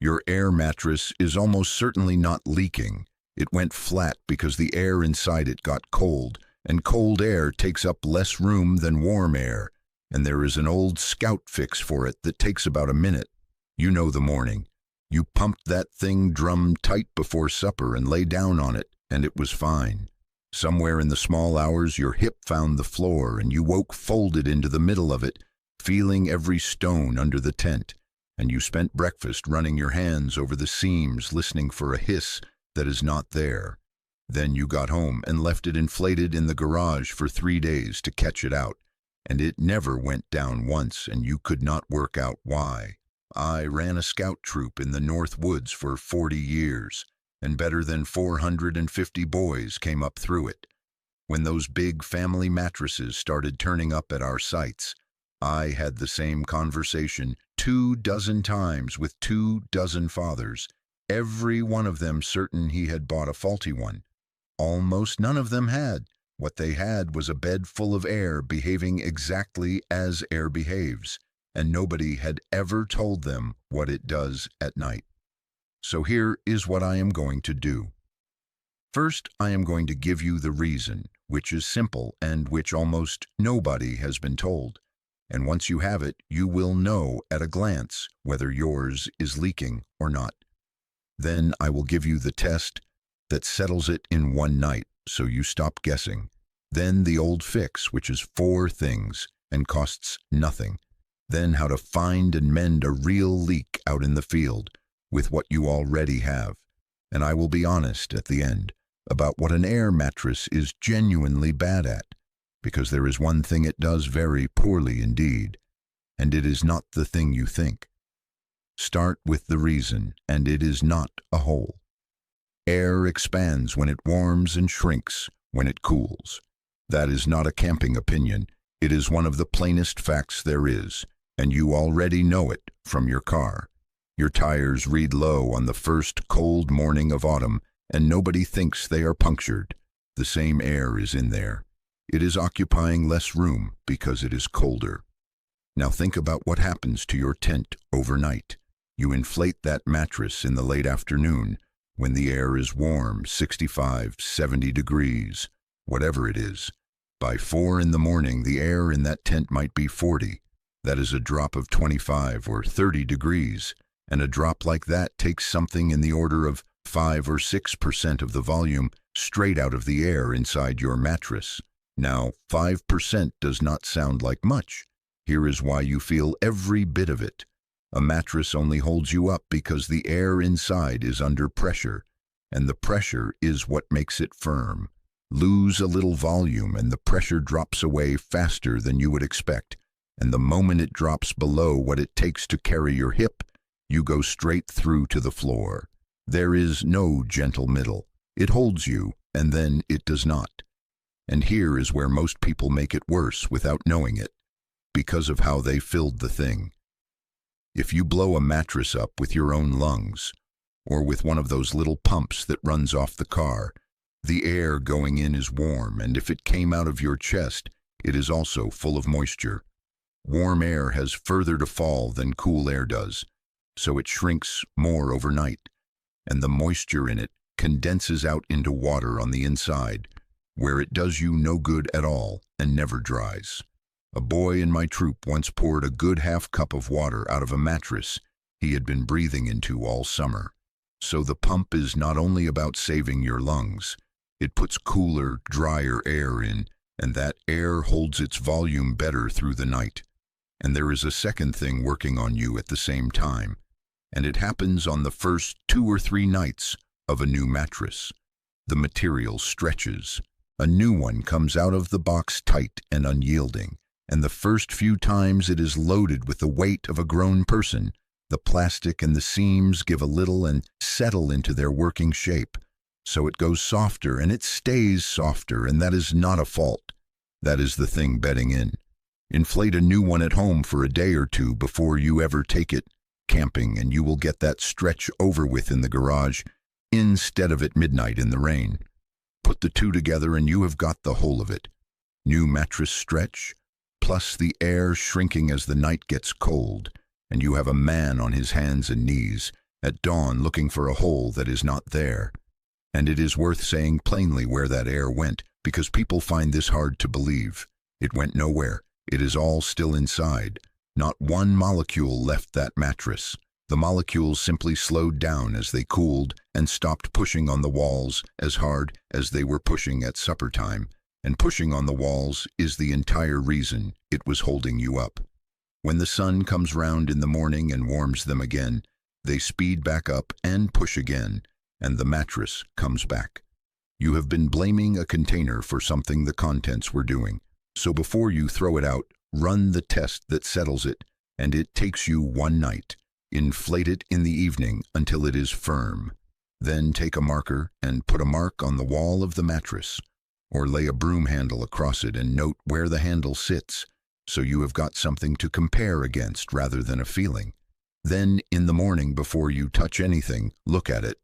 Your air mattress is almost certainly not leaking. It went flat because the air inside it got cold, and cold air takes up less room than warm air, and there is an old scout fix for it that takes about a minute. You know the morning. You pumped that thing drum tight before supper and lay down on it, and it was fine. Somewhere in the small hours your hip found the floor and you woke folded into the middle of it, feeling every stone under the tent, and you spent breakfast running your hands over the seams listening for a hiss that is not there. Then you got home and left it inflated in the garage for 3 days to catch it out, and it never went down once, and you could not work out why. I ran a scout troop in the North Woods for 40 years, and better than 450 boys came up through it. When those big family mattresses started turning up at our sites, I had the same conversation 24 times with 24 fathers, every one of them certain he had bought a faulty one. Almost none of them had. What they had was a bed full of air behaving exactly as air behaves, and nobody had ever told them what it does at night. So here is what I am going to do. First, I am going to give you the reason, which is simple and which almost nobody has been told. And once you have it, you will know at a glance whether yours is leaking or not. Then I will give you the test that settles it in one night, so you stop guessing. Then the old fix, which is 4 things and costs nothing. Then how to find and mend a real leak out in the field with what you already have. And I will be honest at the end about what an air mattress is genuinely bad at, because there is one thing it does very poorly indeed, and it is not the thing you think. Start with the reason, and it is not a hole. Air expands when it warms and shrinks when it cools. That is not a camping opinion. It is one of the plainest facts there is, and you already know it from your car. Your tires read low on the first cold morning of autumn, and nobody thinks they are punctured. The same air is in there. It is occupying less room because it is colder. Now think about what happens to your tent overnight. You inflate that mattress in the late afternoon when the air is warm, 65, 70 degrees, whatever it is. By 4 in the morning, the air in that tent might be 40. That is a drop of 25 or 30 degrees, and a drop like that takes something in the order of 5 or 6% of the volume straight out of the air inside your mattress. Now, 5% does not sound like much. Here is why you feel every bit of it. A mattress only holds you up because the air inside is under pressure, and the pressure is what makes it firm. Lose a little volume and the pressure drops away faster than you would expect, and the moment it drops below what it takes to carry your hip, you go straight through to the floor. There is no gentle middle. It holds you, and then it does not. And here is where most people make it worse without knowing it, because of how they filled the thing. If you blow a mattress up with your own lungs, or with one of those little pumps that runs off the car, the air going in is warm, and if it came out of your chest, it is also full of moisture. Warm air has further to fall than cool air does, so it shrinks more overnight, and the moisture in it condenses out into water on the inside, where it does you no good at all and never dries. A boy in my troop once poured a good half cup of water out of a mattress he had been breathing into all summer. So the pump is not only about saving your lungs, it puts cooler, drier air in, and that air holds its volume better through the night. And there is a second thing working on you at the same time, and it happens on the first 2 or 3 nights of a new mattress. The material stretches. A new one comes out of the box tight and unyielding, and the first few times it is loaded with the weight of a grown person, the plastic and the seams give a little and settle into their working shape. So it goes softer and it stays softer, and that is not a fault. That is the thing bedding in. Inflate a new one at home for a day or 2 before you ever take it camping, and you will get that stretch over with in the garage instead of at midnight in the rain. Put the 2 together and you have got the whole of it. New mattress stretch, plus the air shrinking as the night gets cold, and you have a man on his hands and knees, at dawn looking for a hole that is not there. And it is worth saying plainly where that air went, because people find this hard to believe. It went nowhere. It is all still inside. Not one molecule left that mattress. The molecules simply slowed down as they cooled and stopped pushing on the walls as hard as they were pushing at supper time. And pushing on the walls is the entire reason it was holding you up. When the sun comes round in the morning and warms them again, they speed back up and push again, and the mattress comes back. You have been blaming a container for something the contents were doing. So before you throw it out, run the test that settles it, and it takes you one night. Inflate it in the evening until it is firm. Then take a marker and put a mark on the wall of the mattress, or lay a broom handle across it and note where the handle sits, so you have got something to compare against rather than a feeling. Then, in the morning before you touch anything, look at it.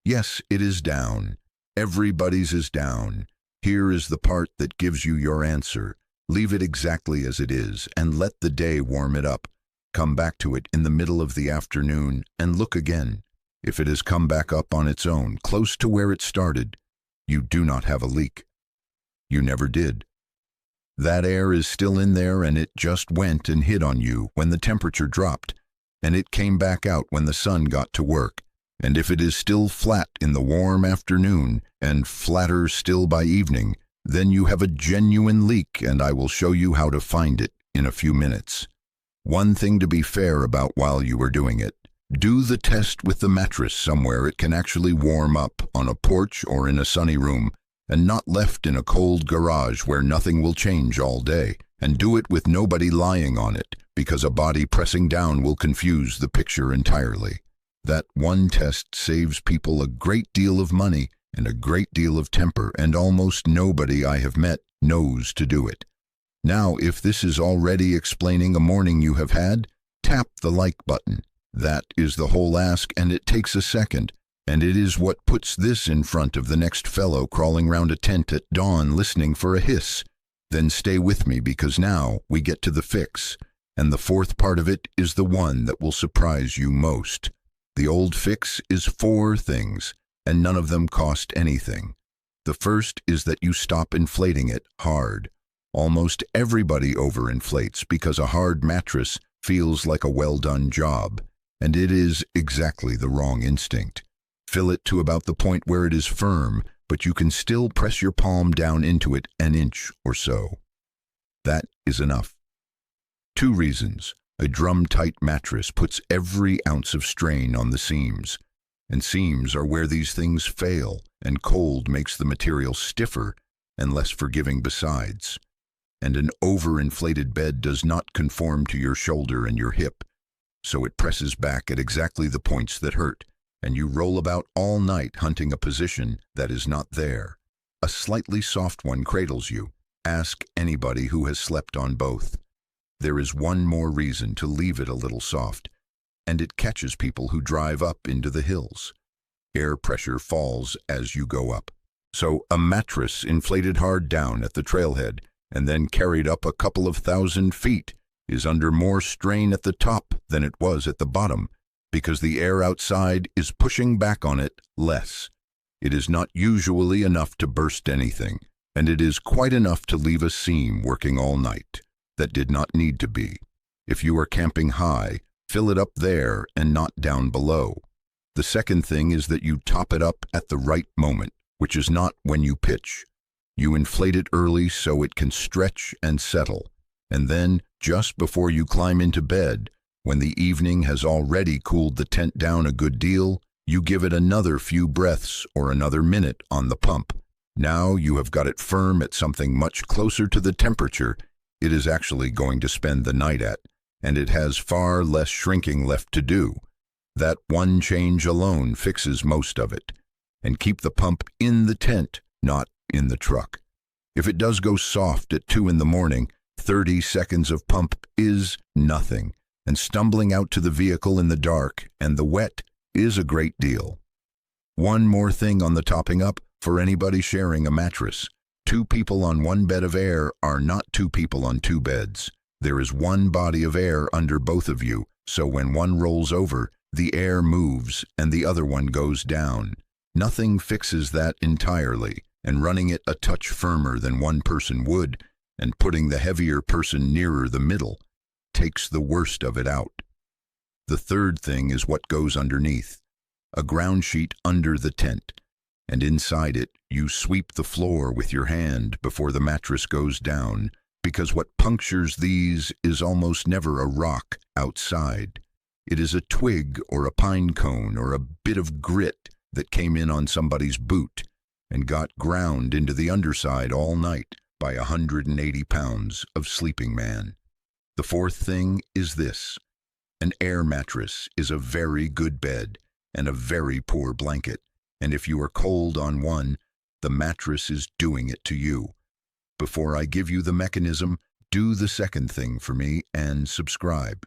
Yes, it is down. Everybody's is down. Here is the part that gives you your answer. Leave it exactly as it is, and let the day warm it up. Come back to it in the middle of the afternoon, and look again. If it has come back up on its own, close to where it started, you do not have a leak. You never did. That air is still in there, and it just went and hit on you when the temperature dropped, and it came back out when the sun got to work. And if it is still flat in the warm afternoon, and flatter still by evening, then you have a genuine leak, and I will show you how to find it in a few minutes. One thing to be fair about while you are doing it: do the test with the mattress somewhere it can actually warm up, on a porch or in a sunny room, and not left in a cold garage where nothing will change all day. And do it with nobody lying on it, because a body pressing down will confuse the picture entirely. That one test saves people a great deal of money and a great deal of temper, and almost nobody I have met knows to do it. Now, if this is already explaining a morning you have had, tap the like button. That is the whole ask, and it takes a second, and it is what puts this in front of the next fellow crawling round a tent at dawn listening for a hiss. Then stay with me, because now we get to the fix, and the fourth part of it is the one that will surprise you most. The old fix is 4 things, and none of them cost anything. The first is that you stop inflating it hard. Almost everybody overinflates because a hard mattress feels like a well-done job, and it is exactly the wrong instinct. Fill it to about the point where it is firm, but you can still press your palm down into it an inch or so. That is enough. 2 reasons. A drum-tight mattress puts every ounce of strain on the seams, and seams are where these things fail, and cold makes the material stiffer and less forgiving besides. And an overinflated bed does not conform to your shoulder and your hip, so it presses back at exactly the points that hurt, and you roll about all night hunting a position that is not there. A slightly soft one cradles you. Ask anybody who has slept on both. There is one more reason to leave it a little soft, and it catches people who drive up into the hills. Air pressure falls as you go up. So a mattress inflated hard down at the trailhead and then carried up a couple of 1,000 feet is under more strain at the top than it was at the bottom, because the air outside is pushing back on it less. It is not usually enough to burst anything, and it is quite enough to leave a seam working all night that did not need to be. If you are camping high, fill it up there and not down below. The second thing is that you top it up at the right moment, which is not when you pitch. You inflate it early so it can stretch and settle, and then, just before you climb into bed, when the evening has already cooled the tent down a good deal, you give it another few breaths or another minute on the pump. Now you have got it firm at something much closer to the temperature it is actually going to spend the night at, and it has far less shrinking left to do. That one change alone fixes most of it. And keep the pump in the tent, not in the truck. If it does go soft at 2 in the morning, 30 seconds of pump is nothing, and stumbling out to the vehicle in the dark and the wet is a great deal. One more thing on the topping up for anybody sharing a mattress. 2 people on 1 bed of air are not 2 people on 2 beds. There is one body of air under both of you, so when one rolls over, The air moves and the other one goes down. Nothing fixes that entirely, and running it a touch firmer than one person would, and putting the heavier person nearer the middle, takes the worst of it out. The third thing is what goes underneath. A ground sheet under the tent, and inside it you sweep the floor with your hand before the mattress goes down, because what punctures these is almost never a rock outside. It is a twig or a pine cone or a bit of grit that came in on somebody's boot and got ground into the underside all night by 180 pounds of sleeping man. The fourth thing is this. An air mattress is a very good bed and a very poor blanket, and if you are cold on one, the mattress is doing it to you. Before I give you the mechanism, do the second thing for me and subscribe.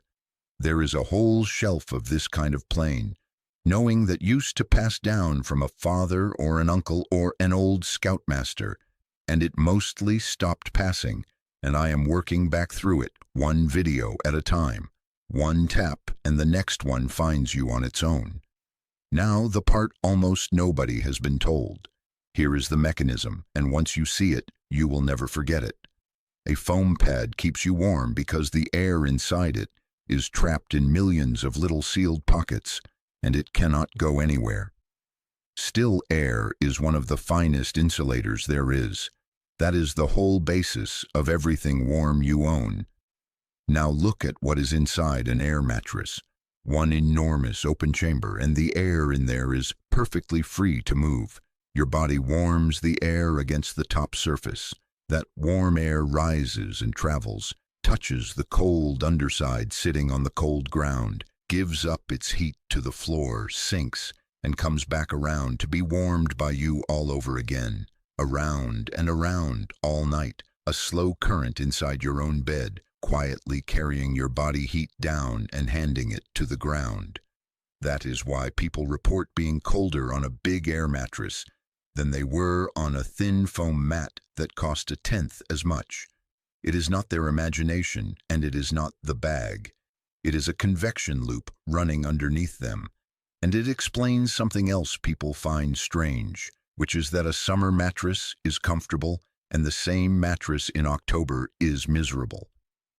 There is a whole shelf of this kind of plane, knowing that used to pass down from a father or an uncle or an old scoutmaster, and it mostly stopped passing, and I am working back through it, one video at a time. One tap and the next one finds you on its own. Now the part almost nobody has been told. Here is the mechanism, and once you see it, you will never forget it. A foam pad keeps you warm because the air inside it is trapped in millions of little sealed pockets, and it cannot go anywhere. Still air is one of the finest insulators there is. That is the whole basis of everything warm you own. Now look at what is inside an air mattress. One enormous open chamber, and the air in there is perfectly free to move. Your body warms the air against the top surface. That warm air rises and travels, touches the cold underside sitting on the cold ground, gives up its heat to the floor, sinks, and comes back around to be warmed by you all over again. Around and around all night, a slow current inside your own bed, quietly carrying your body heat down and handing it to the ground. That is why people report being colder on a big air mattress than they were on a thin foam mat that cost a tenth as much. It is not their imagination, and it is not the bag. It is a convection loop running underneath them, and it explains something else people find strange, which is that a summer mattress is comfortable and the same mattress in October is miserable.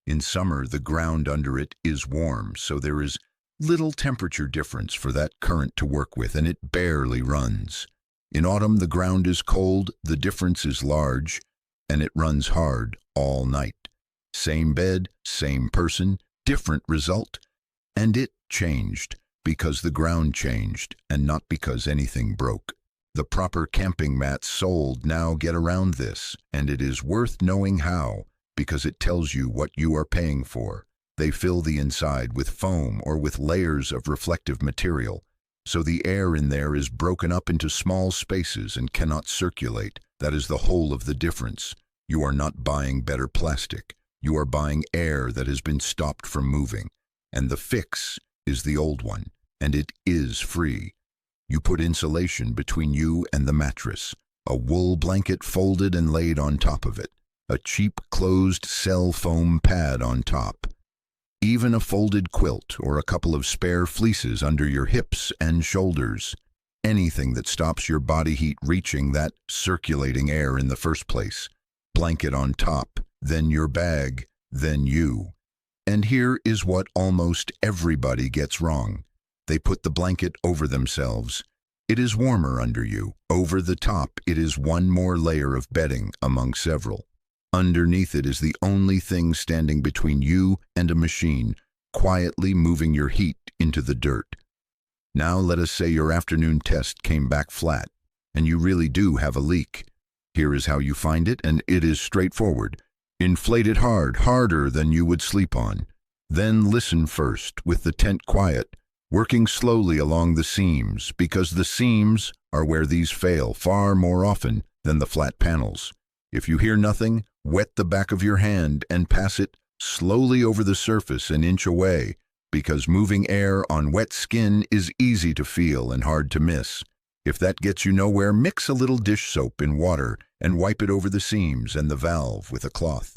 In summer, the ground under it is warm, so there is little temperature difference for that current to work with, and it barely runs. In autumn, the ground is cold, the difference is large, and it runs hard all night. Same bed, same person, different result. And it changed because the ground changed, and not because anything broke. The proper camping mats sold now get around this, and it is worth knowing how, because it tells you what you are paying for. They fill the inside with foam or with layers of reflective material, so the air in there is broken up into small spaces and cannot circulate. That is the whole of the difference. You are not buying better plastic. You are buying air that has been stopped from moving, and the fix is the old one, and it is free. You put insulation between you and the mattress, a wool blanket folded and laid on top of it, a cheap closed cell foam pad on top, even a folded quilt or a couple of spare fleeces under your hips and shoulders, anything that stops your body heat reaching that circulating air in the first place. Blanket on top, then your bag, then you. And here is what almost everybody gets wrong. They put the blanket over themselves. It is warmer under you. Over the top, it is one more layer of bedding among several. Underneath it is the only thing standing between you and a machine, quietly moving your heat into the dirt. Now let us say your afternoon test came back flat, and you really do have a leak. Here is how you find it, and it is straightforward. Inflate it hard, harder than you would sleep on. Then listen first, with the tent quiet, working slowly along the seams, because the seams are where these fail far more often than the flat panels. If you hear nothing, wet the back of your hand and pass it slowly over the surface an inch away, because moving air on wet skin is easy to feel and hard to miss. If that gets you nowhere, mix a little dish soap in water and wipe it over the seams and the valve with a cloth.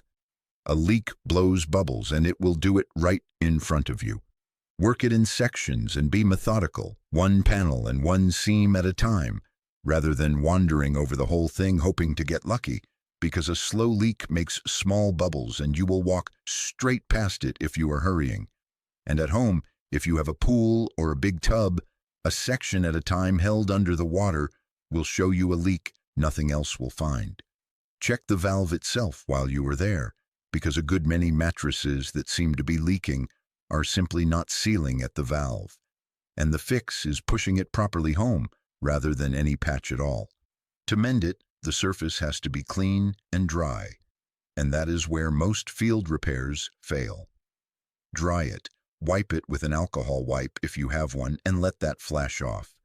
A leak blows bubbles, and it will do it right in front of you. Work it in sections and be methodical, one panel and one seam at a time, rather than wandering over the whole thing hoping to get lucky, because a slow leak makes small bubbles and you will walk straight past it if you are hurrying. And at home, if you have a pool or a big tub, a section at a time held under the water will show you a leak nothing else will find. Check the valve itself while you are there, because a good many mattresses that seem to be leaking are simply not sealing at the valve, and the fix is pushing it properly home rather than any patch at all. To mend it, the surface has to be clean and dry, and that is where most field repairs fail. Dry it, wipe it with an alcohol wipe if you have one, and let that flash off.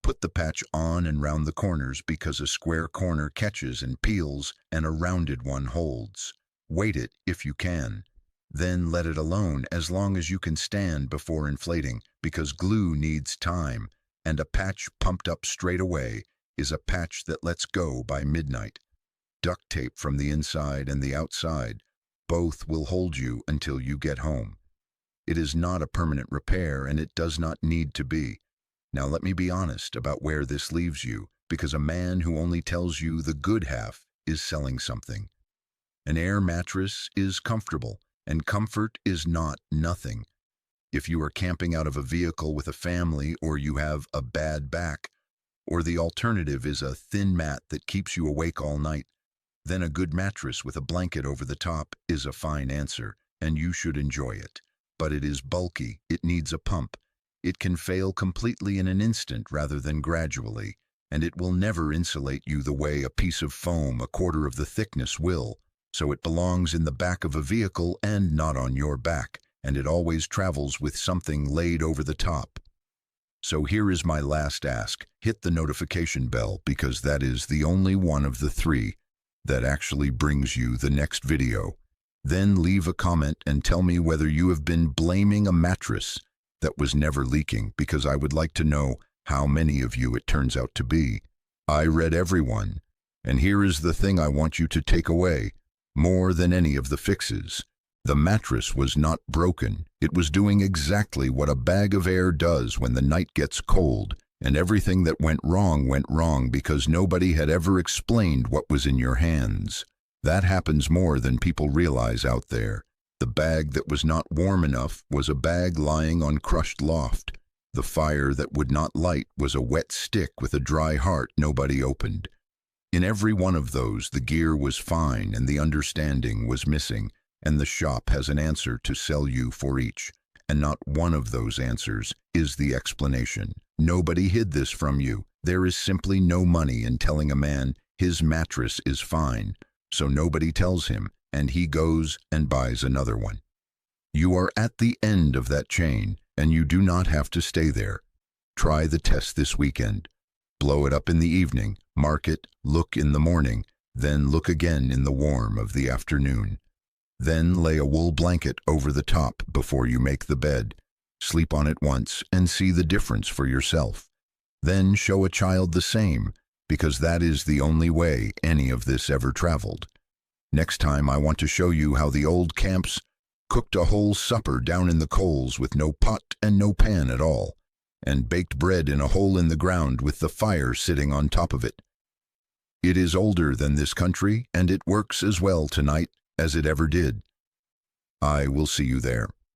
Put the patch on and round the corners because a square corner catches and peels and a rounded one holds. Weight it if you can. Then let it alone as long as you can stand before inflating, because glue needs time, and a patch pumped up straight away is a patch that lets go by midnight. Duct tape from the inside and the outside, both will hold you until you get home. It is not a permanent repair, and it does not need to be. Now let me be honest about where this leaves you, because a man who only tells you the good half is selling something. An air mattress is comfortable, and comfort is not nothing. If you are camping out of a vehicle with a family, or you have a bad back, or the alternative is a thin mat that keeps you awake all night, then a good mattress with a blanket over the top is a fine answer, and you should enjoy it. But it is bulky, it needs a pump. It can fail completely in an instant rather than gradually, and it will never insulate you the way a piece of foam a quarter of the thickness will. So it belongs in the back of a vehicle and not on your back, and it always travels with something laid over the top. So here is my last ask. Hit the notification bell, because that is the only one of the three that actually brings you the next video. Then leave a comment and tell me whether you have been blaming a mattress that was never leaking, because I would like to know how many of you it turns out to be. I read everyone, and here is the thing I want you to take away. More than any of the fixes, the mattress was not broken. It was doing exactly what a bag of air does when the night gets cold, and everything that went wrong because nobody had ever explained what was in your hands. That happens more than people realize out there. The bag that was not warm enough was a bag lying on crushed loft. The fire that would not light was a wet stick with a dry heart nobody opened. In every one of those, the gear was fine and the understanding was missing, and the shop has an answer to sell you for each, and not one of those answers is the explanation. Nobody hid this from you. There is simply no money in telling a man his mattress is fine, so nobody tells him, and he goes and buys another one. You are at the end of that chain, and you do not have to stay there. Try the test this weekend. Blow it up in the evening, mark it, look in the morning, then look again in the warm of the afternoon. Then lay a wool blanket over the top before you make the bed. Sleep on it once and see the difference for yourself. Then show a child the same, because that is the only way any of this ever traveled. Next time I want to show you how the old camps cooked a whole supper down in the coals with no pot and no pan at all, and baked bread in a hole in the ground with the fire sitting on top of it. It is older than this country, and it works as well tonight as it ever did. I will see you there.